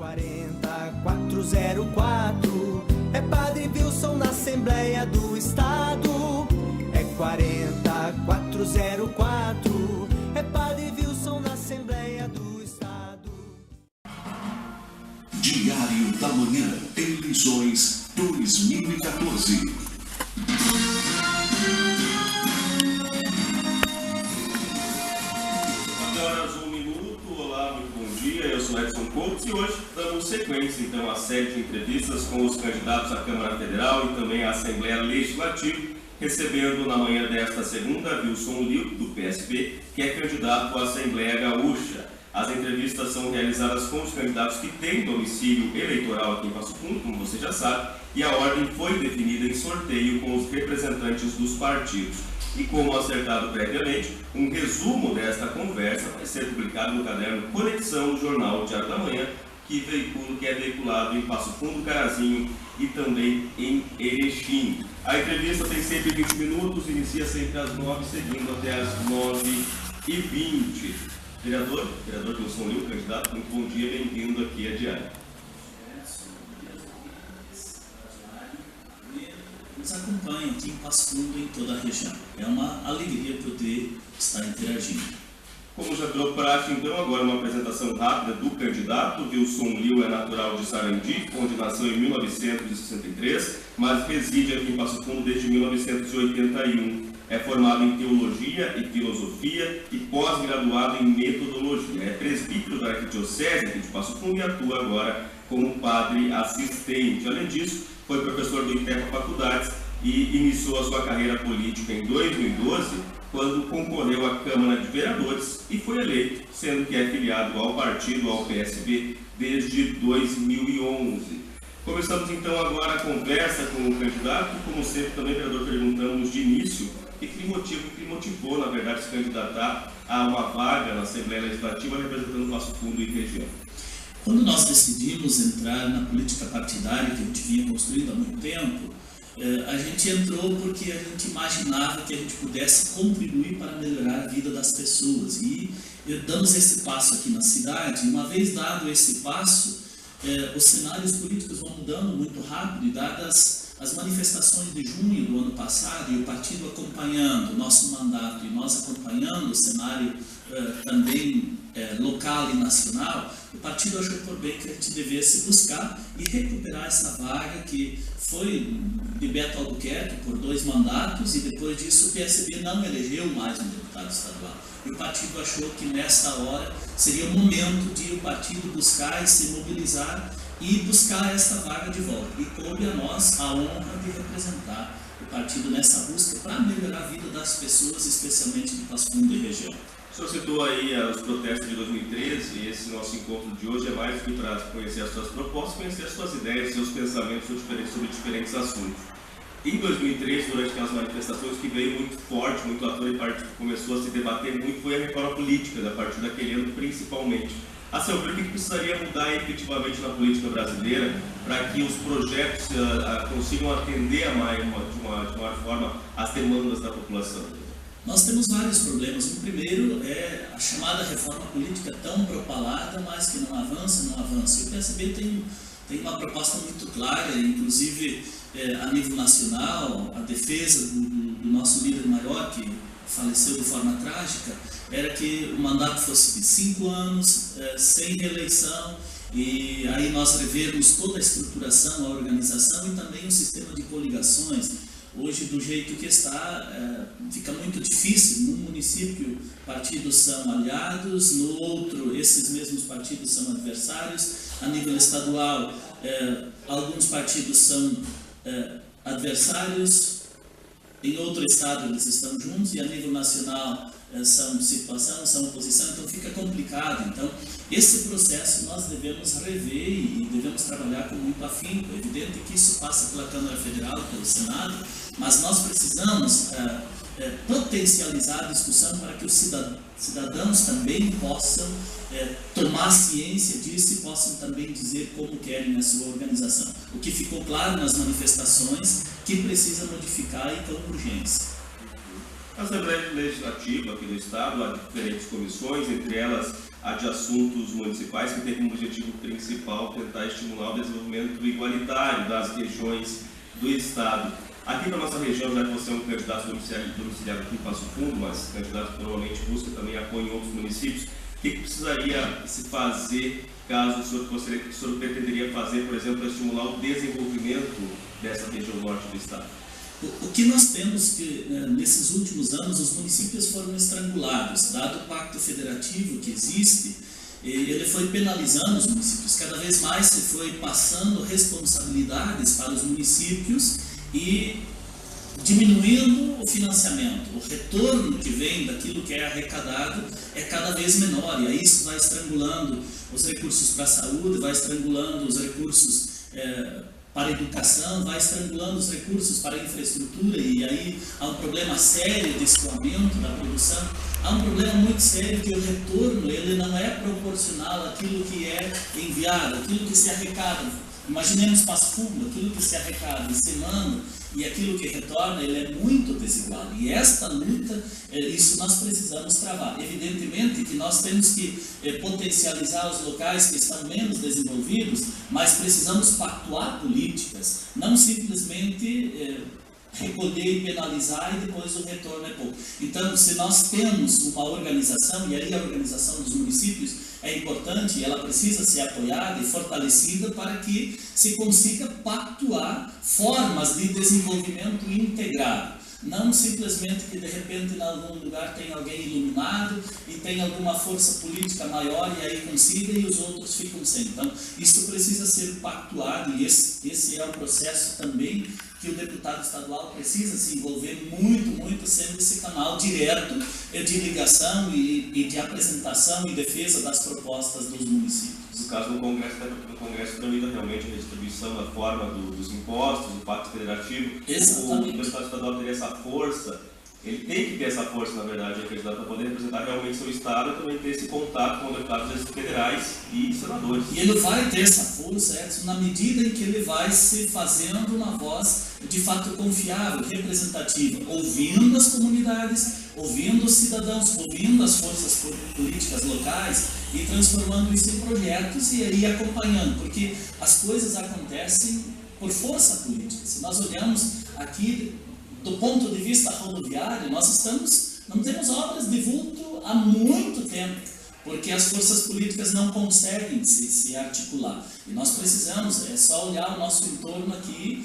40404, é Padre Wilson na Assembleia do Estado. É 40404, é Padre Wilson na Assembleia do Estado. Diário da Manhã, eleições 2014. Olá, muito bom dia, eu sou Edson Couto e hoje damos sequência então à série de entrevistas com os candidatos à Câmara Federal e também à Assembleia Legislativa, recebendo na manhã desta segunda Wilson Liu, do PSB, que é candidato à Assembleia Gaúcha. As entrevistas são realizadas com os candidatos que têm domicílio eleitoral aqui em Passo Fundo, como você já sabe, e a ordem foi definida em sorteio com os representantes dos partidos. E como acertado previamente, um resumo desta conversa vai ser publicado no caderno Conexão do Jornal Diário da Manhã, que é veiculado em Passo Fundo, Carazinho e também em Erechim. A entrevista tem sempre 20 minutos, inicia sempre às 9, seguindo até às 9h20. Vereador Wilson Liu, candidato, muito bom dia, bem-vindo aqui à Diário. Nos acompanham aqui em Passo Fundo e em toda a região. É uma alegria poder estar interagindo. Como já virou praxe, então, agora uma apresentação rápida do candidato. Wilson Liu é natural de Sarandi, onde nasceu em 1963, mas reside aqui em Passo Fundo desde 1981. É formado em Teologia e Filosofia e pós-graduado em Metodologia. É presbítero da Arquidiocese aqui de Passo Fundo e atua agora como padre assistente. Além disso, foi professor do INTEPA Faculdades e iniciou a sua carreira política em 2012, quando concorreu à Câmara de Vereadores e foi eleito, sendo que é filiado ao partido, ao PSB, desde 2011. Começamos então agora a conversa com o candidato. Como sempre, também, vereador, perguntamos de início o que motivou, na verdade, se candidatar a uma vaga na Assembleia Legislativa representando Passo Fundo e região. Quando nós decidimos entrar na política partidária que a gente vinha construindo há muito tempo, a gente entrou porque a gente imaginava que a gente pudesse contribuir para melhorar a vida das pessoas. E damos esse passo aqui na cidade. Uma vez dado esse passo, os cenários políticos vão mudando muito rápido, e dadas as manifestações de junho do ano passado e o partido acompanhando o nosso mandato e nós acompanhando o cenário também local e nacional, o partido achou por bem que a gente devesse buscar e recuperar essa vaga que foi de Beto Albuquerque por 2 mandatos, e depois disso o PSB não elegeu mais um deputado estadual. E o partido achou que nesta hora seria o momento de o partido buscar e se mobilizar e buscar essa vaga de volta. E coube a nós a honra de representar o partido nessa busca para melhorar a vida das pessoas, especialmente de Passo Fundo e região. O senhor citou aí os protestos de 2013, e esse nosso encontro de hoje é mais do que para conhecer as suas propostas, conhecer as suas ideias, seus pensamentos sobre diferentes assuntos. Em 2013, durante aquelas manifestações que veio muito forte, muito ator e partido começou a se debater muito, foi a reforma política, a partir daquele ano principalmente. A seu ver, o que precisaria mudar efetivamente na política brasileira para que os projetos consigam atender de maior forma as demandas da população? Nós temos vários problemas. O primeiro é a chamada reforma política tão propalada, mas que não avança. E o PSB tem uma proposta muito clara, inclusive a nível nacional, a defesa do nosso líder maior, que faleceu de forma trágica, era que o mandato fosse de 5 anos, sem reeleição, e aí nós revermos toda a estruturação, a organização e também o sistema de coligações. Hoje, do jeito que está, fica muito difícil. Num município, partidos são aliados, no outro, esses mesmos partidos são adversários. A nível estadual, alguns partidos são adversários, em outro estado eles estão juntos, e a nível nacional são situação, são oposição, então fica complicado. Então, esse processo nós devemos rever e devemos trabalhar com muito afinco. É evidente que isso passa pela Câmara Federal, pelo Senado, mas nós precisamos potencializar a discussão para que os cidadãos também possam tomar ciência disso e possam também dizer como querem a sua organização. O que ficou claro nas manifestações que precisa modificar e com urgência. A Assembleia Legislativa aqui do Estado há diferentes comissões, entre elas a de assuntos municipais, que tem como objetivo principal tentar estimular o desenvolvimento igualitário das regiões do Estado. Aqui para a nossa região, já que você é um candidato domiciliado aqui em Passo Fundo, mas candidato que normalmente busca também apoio em outros municípios, o que precisaria se fazer, caso o senhor pretenderia fazer, por exemplo, para estimular o desenvolvimento dessa região norte do Estado? O que nós temos que, nesses últimos anos, os municípios foram estrangulados, dado o pacto federativo que existe, ele foi penalizando os municípios, cada vez mais se foi passando responsabilidades para os municípios e diminuindo o financiamento. O retorno que vem daquilo que é arrecadado é cada vez menor, e aí isso vai estrangulando os recursos para a saúde, vai estrangulando os recursos para a educação, vai estrangulando os recursos para a infraestrutura, e aí há um problema sério de escoamento da produção. Há um problema muito sério que o retorno ele não é proporcional àquilo que é enviado, àquilo que se arrecada. Imaginemos Passo Fundo, aquilo que se arrecada em semana e aquilo que retorna, ele é muito desigual. E esta luta, isso nós precisamos travar. Evidentemente que nós temos que potencializar os locais que estão menos desenvolvidos, mas precisamos pactuar políticas, não simplesmente recolher e penalizar e depois o retorno é pouco. Então, se nós temos uma organização, e aí a organização dos municípios é importante, ela precisa ser apoiada e fortalecida para que se consiga pactuar formas de desenvolvimento integrado. Não simplesmente que de repente em algum lugar tem alguém iluminado e tem alguma força política maior e aí consiga e os outros ficam sem. Então, isso precisa ser pactuado e esse é um processo também que o deputado estadual precisa se envolver muito, sendo esse canal direto de ligação e de apresentação e defesa das propostas dos municípios. No caso do Congresso tramita realmente a redistribuição da forma dos impostos, do pacto federativo. Exatamente. O deputado estadual teria essa força, ele tem que ter essa força, na verdade, para poder representar realmente seu Estado e também ter esse contato com deputados federais e senadores. E ele vai ter essa força, Edson, na medida em que ele vai se fazendo uma voz de fato confiável, representativa, ouvindo as comunidades, ouvindo os cidadãos, ouvindo as forças políticas locais e transformando isso em projetos e aí acompanhando, porque as coisas acontecem por força política. Se nós olhamos aqui do ponto de vista rodoviário, nós não temos obras de vulto há muito tempo, porque as forças políticas não conseguem se articular. E nós precisamos, é só olhar o nosso entorno aqui,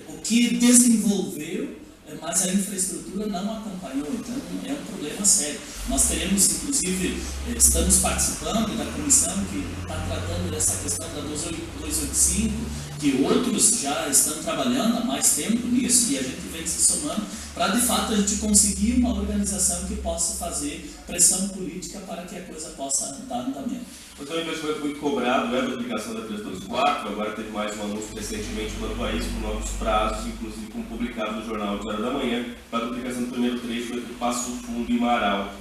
o que desenvolveu, mas a infraestrutura não acompanhou, então é um problema sério. Nós teremos, inclusive, estamos participando da comissão que está tratando dessa questão da 285, que outros já estão trabalhando há mais tempo nisso e a gente vem se somando para, de fato, a gente conseguir uma organização que possa fazer pressão política para que a coisa possa dar andamento. Mas é um investimento muito cobrado, a duplicação da 324, agora teve mais um anúncio recentemente no país, com novos prazos, inclusive como publicado no Jornal de Hora da Manhã, para a duplicação do primeiro trecho entre Passo Fundo e Marau.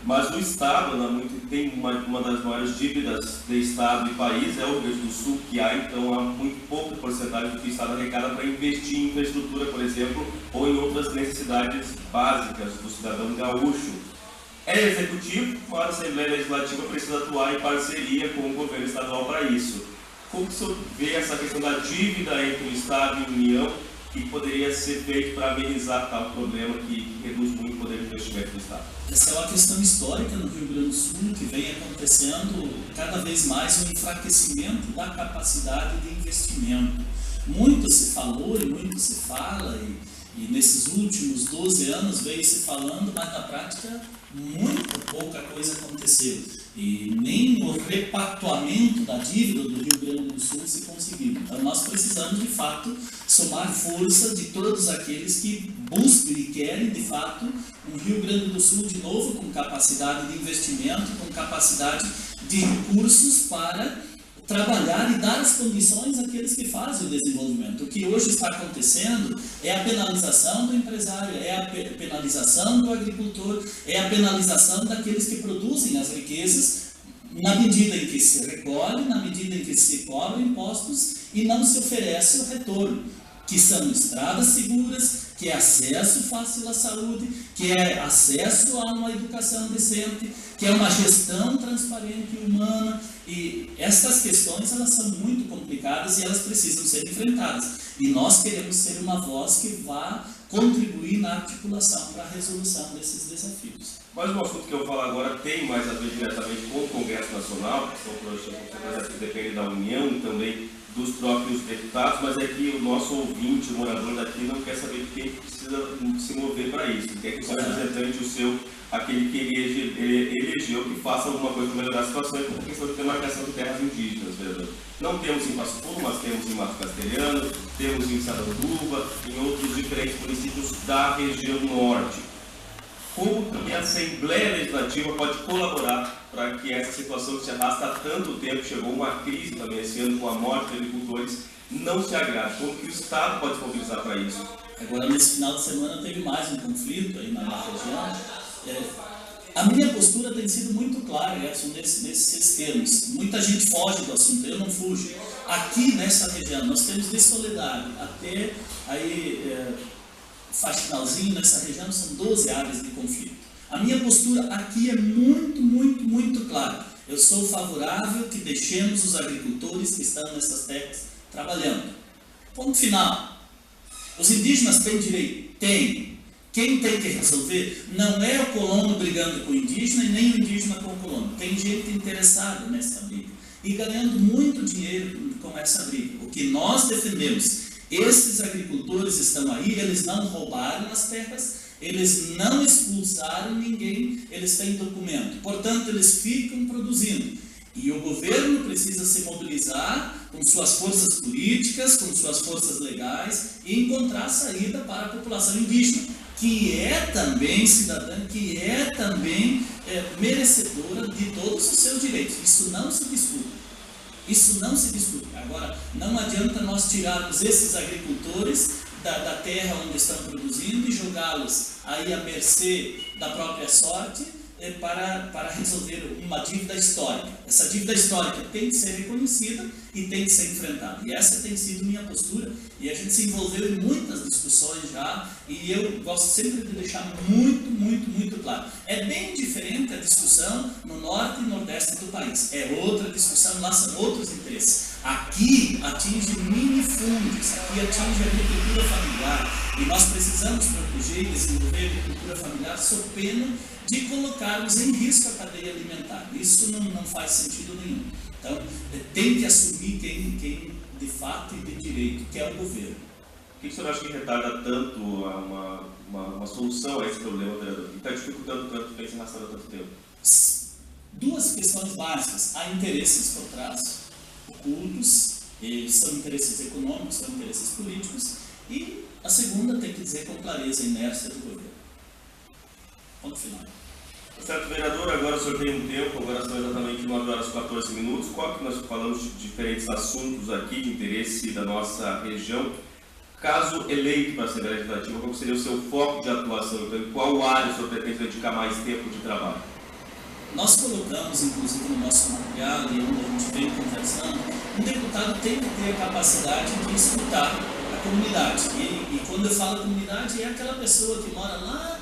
Mas o Estado tem uma das maiores dívidas de Estado e país, é o Rio Grande do Sul, que há muito pouca porcentagem do que o Estado arrecada para investir em infraestrutura, por exemplo, ou em outras necessidades básicas do cidadão gaúcho. É executivo, mas a Assembleia Legislativa precisa atuar em parceria com o governo estadual para isso. Como que o senhor vê essa questão da dívida entre o Estado e a União, que poderia ser feito para amenizar tal problema que reduz muito o poder de investimento do Estado? Essa é uma questão histórica no Rio Grande do Sul, que vem acontecendo cada vez mais um enfraquecimento da capacidade de investimento. Muito se falou e muito se fala, e nesses últimos 12 anos veio se falando, mas na prática muito pouca coisa aconteceu. E nem o repactuamento da dívida do Rio Grande do Sul se conseguiu. Então nós precisamos, de fato, somar força de todos aqueles que buscam e querem, de fato, um Rio Grande do Sul, de novo, com capacidade de investimento, com capacidade de recursos para trabalhar e dar as condições àqueles que fazem o desenvolvimento. O que hoje está acontecendo é a penalização do empresário, é a penalização do agricultor, é a penalização daqueles que produzem as riquezas, na medida em que se recolhe, na medida em que se cobra impostos e não se oferece o retorno, que são estradas seguras, que é acesso fácil à saúde, que é acesso a uma educação decente, que é uma gestão transparente e humana, E essas questões, elas são muito complicadas e elas precisam ser enfrentadas. E nós queremos ser uma voz que vá contribuir na articulação para a resolução desses desafios. Mas o assunto que eu falo agora tem mais a ver diretamente com o Congresso Nacional, que são projetos que dependem da União e também dos próprios deputados, mas é que o nosso ouvinte, o morador daqui, não quer saber de quem precisa se mover para isso. Quer que o seu representante, o seu, aquele que ele elegeu, que faça alguma coisa para melhorar a situação, por questão de demarcação de terras indígenas, vereador. Não temos em Passo Fundo, mas temos em Mato Castelhano, temos em Saratuba, em outros diferentes municípios da região norte. Como também a Assembleia Legislativa pode colaborar para que essa situação que se arrasta há tanto tempo, chegou uma crise também esse ano com a morte de agricultores, não se agrave? Como que o Estado pode se mobilizar para isso? Agora, nesse final de semana, teve mais um conflito aí na região. A minha postura tem sido muito clara, Edson, nesses termos. Muita gente foge do assunto, eu não fujo. Aqui nessa região, nós temos de Soledade até aí, Faxinalzinho, nessa região, são 12 áreas de conflito. A minha postura aqui é muito clara. Eu sou favorável que deixemos os agricultores que estão nessas terras trabalhando. Ponto final. Os indígenas têm direito? Têm. Quem tem que resolver não é o colono brigando com o indígena e nem o indígena com o colono. Tem gente interessada nessa briga e ganhando muito dinheiro com essa briga. O que nós defendemos, esses agricultores estão aí, eles não roubaram as terras, eles não expulsaram ninguém, eles têm documento. Portanto, eles ficam produzindo. E o governo precisa se mobilizar com suas forças políticas, com suas forças legais e encontrar saída para a população indígena, que é também cidadã, que é também merecedora de todos os seus direitos. Isso não se discute. Isso não se discute. Agora, não adianta nós tirarmos esses agricultores da terra onde estão produzindo e jogá-los aí à mercê da própria sorte para resolver uma dívida histórica. Essa dívida histórica tem que ser reconhecida e tem que ser enfrentada. E essa tem sido minha postura, e a gente se envolveu em muitas discussões já, e eu gosto sempre de deixar muito claro. É bem diferente a discussão no norte e nordeste do país. É outra discussão, lá são outros interesses. Aqui atinge minifúndios, aqui atinge a agricultura familiar, e nós precisamos proteger e desenvolver a agricultura familiar sob pena de colocarmos em risco a cadeia alimentar. Isso não faz sentido nenhum. Então, tem que assumir quem de fato e de direito, que é o governo. O que o senhor acha que retarda tanto uma solução a esse problema, vereador? Que está dificultando tanto, vem se arrastando há tanto tempo? Duas questões básicas. Há interesses por trás, ocultos, eles são interesses econômicos, são interesses políticos, e a segunda tem que dizer com clareza a inércia do governo. Ponto final. Certo, vereador, agora o senhor tem um tempo, agora são exatamente 9 horas e 14 minutos. Qual que nós falamos de diferentes assuntos aqui de interesse da nossa região? Caso eleito para a Assembleia Legislativa, qual seria o seu foco de atuação? Então, em qual área o senhor pretende dedicar mais tempo de trabalho? Nós colocamos, inclusive, no nosso material, e onde a gente vem conversando, um deputado tem que ter a capacidade de escutar a comunidade. E quando eu falo comunidade, é aquela pessoa que mora lá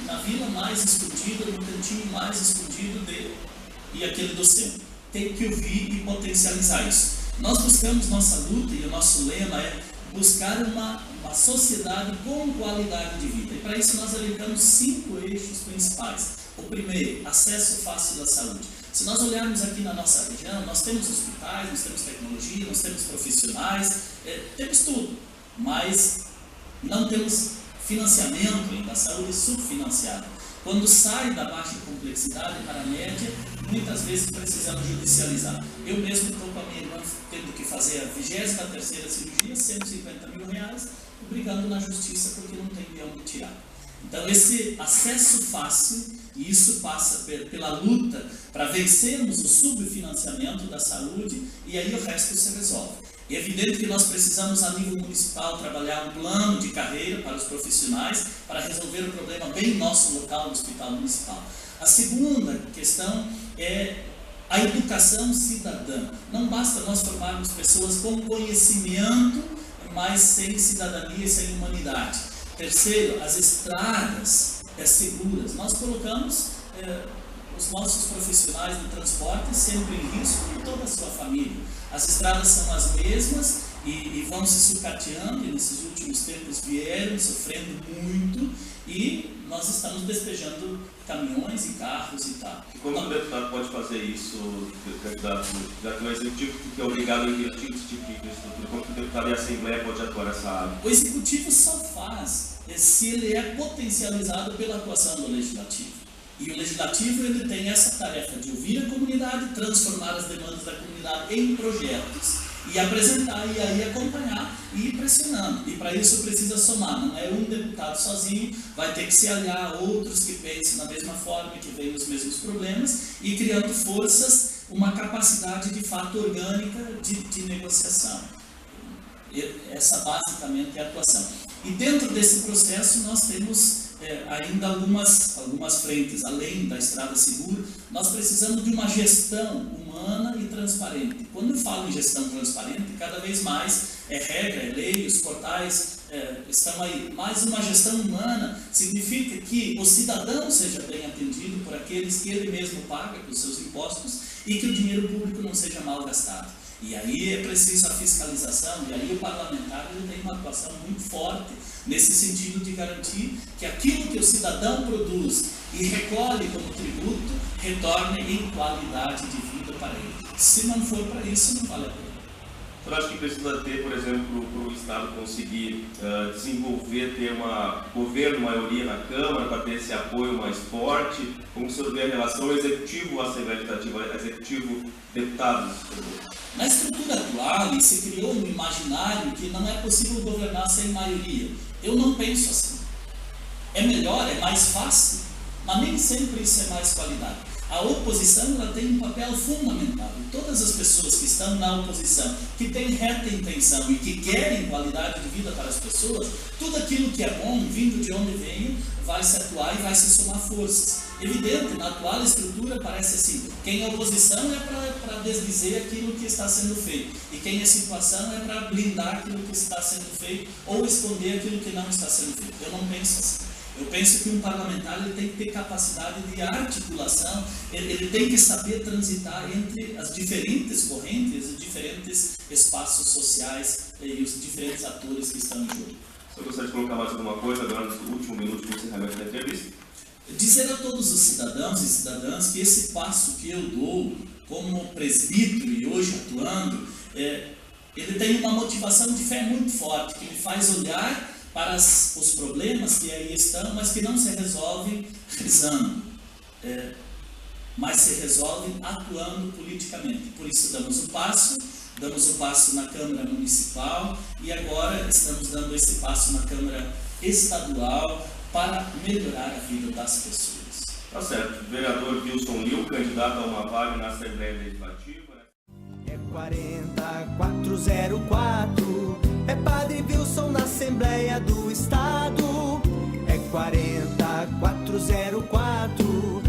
na vila mais escondida, no cantinho mais escondido dele, e aquele do centro. Tem que ouvir e potencializar isso. Nós buscamos nossa luta, e o nosso lema é buscar uma sociedade com qualidade de vida. E para isso nós elencamos 5 eixos principais. O primeiro, acesso fácil da saúde. Se nós olharmos aqui na nossa região, nós temos hospitais, nós temos tecnologia, nós temos profissionais, temos tudo, mas não temos financiamento da saúde subfinanciada. Quando sai da baixa complexidade para a média, muitas vezes precisamos judicializar. Eu mesmo estou com a minha irmã tendo que fazer a 23ª cirurgia, R$150 mil, brigando na justiça porque não tem de onde tirar. Então esse acesso fácil, e isso passa pela luta para vencermos o subfinanciamento da saúde, e aí o resto se resolve. É evidente que nós precisamos, a nível municipal, trabalhar um plano de carreira para os profissionais para resolver o problema bem nosso local no hospital municipal. A segunda questão é a educação cidadã. Não basta nós formarmos pessoas com conhecimento, mas sem cidadania e sem humanidade. Terceiro, as estradas seguras. Nós colocamos os nossos profissionais do transporte sempre em risco e toda a sua família. As estradas são as mesmas e vão se sucateando, e nesses últimos tempos vieram sofrendo muito, e nós estamos despejando caminhões e carros e tal. E como o deputado pode fazer isso, candidato, já que o executivo que é obrigado a investir nesse tipo de infraestrutura, como que o deputado e a Assembleia pode atuar nessa área? O executivo só faz se ele é potencializado pela atuação do legislativo. E o legislativo ele tem essa tarefa de ouvir a comunidade, transformar as demandas da comunidade em projetos e apresentar, e aí acompanhar e ir pressionando. E para isso precisa somar, não é um deputado sozinho, vai ter que se aliar a outros que pensem da mesma forma, que veem os mesmos problemas, e criando forças, uma capacidade de fato orgânica de negociação. Essa basicamente é a atuação. E dentro desse processo nós temos ainda algumas frentes. Além da estrada segura, nós precisamos de uma gestão humana e transparente. Quando eu falo em gestão transparente, cada vez mais regra, lei, os portais estão aí. Mas uma gestão humana significa que o cidadão seja bem atendido por aqueles que ele mesmo paga com os seus impostos e que o dinheiro público não seja mal gastado. E aí é preciso a fiscalização, e aí o parlamentar ele tem uma atuação muito forte nesse sentido de garantir que aquilo que o cidadão produz e recolhe como tributo retorne em qualidade de vida para ele. Se não for para isso, não vale a pena. O senhor acha que precisa ter, por exemplo, para o Estado conseguir desenvolver, ter governo maioria na Câmara para ter esse apoio mais forte? Como o senhor vê a relação executivo-Assembleia Legislativa, executivo-deputados? Na estrutura atual, se criou um imaginário que não é possível governar sem maioria. Eu não penso assim. É melhor, é mais fácil, mas nem sempre isso é mais qualidade. A oposição ela tem um papel fundamental. E todas as pessoas que estão na oposição, que têm reta intenção e que querem qualidade de vida para as pessoas, tudo aquilo que é bom, vindo de onde venha, vai se atuar e vai se somar forças. Evidente, na atual estrutura parece assim, quem é oposição é para desdizer aquilo que está sendo feito, e quem é situação é para blindar aquilo que está sendo feito ou esconder aquilo que não está sendo feito. Eu não penso assim. Eu penso que um parlamentar ele tem que ter capacidade de articulação, ele tem que saber transitar entre as diferentes correntes, os diferentes espaços sociais e os diferentes atores que estão em jogo. Você gostaria de colocar mais alguma coisa agora no último minuto de encerramento da entrevista? Dizer a todos os cidadãos e cidadãs que esse passo que eu dou como presbítero e hoje atuando, ele tem uma motivação de fé muito forte, que me faz olhar para os problemas que aí estão, mas que não se resolvem rezando, mas se resolvem atuando politicamente. Por isso damos o passo na Câmara Municipal e agora estamos dando esse passo na Câmara Estadual para melhorar a vida das pessoas. Tá certo. Vereador Wilson Liu, candidato a uma vaga na Assembleia Legislativa. É 4404, é Padre Wilson na Assembleia do Estado. É 4404.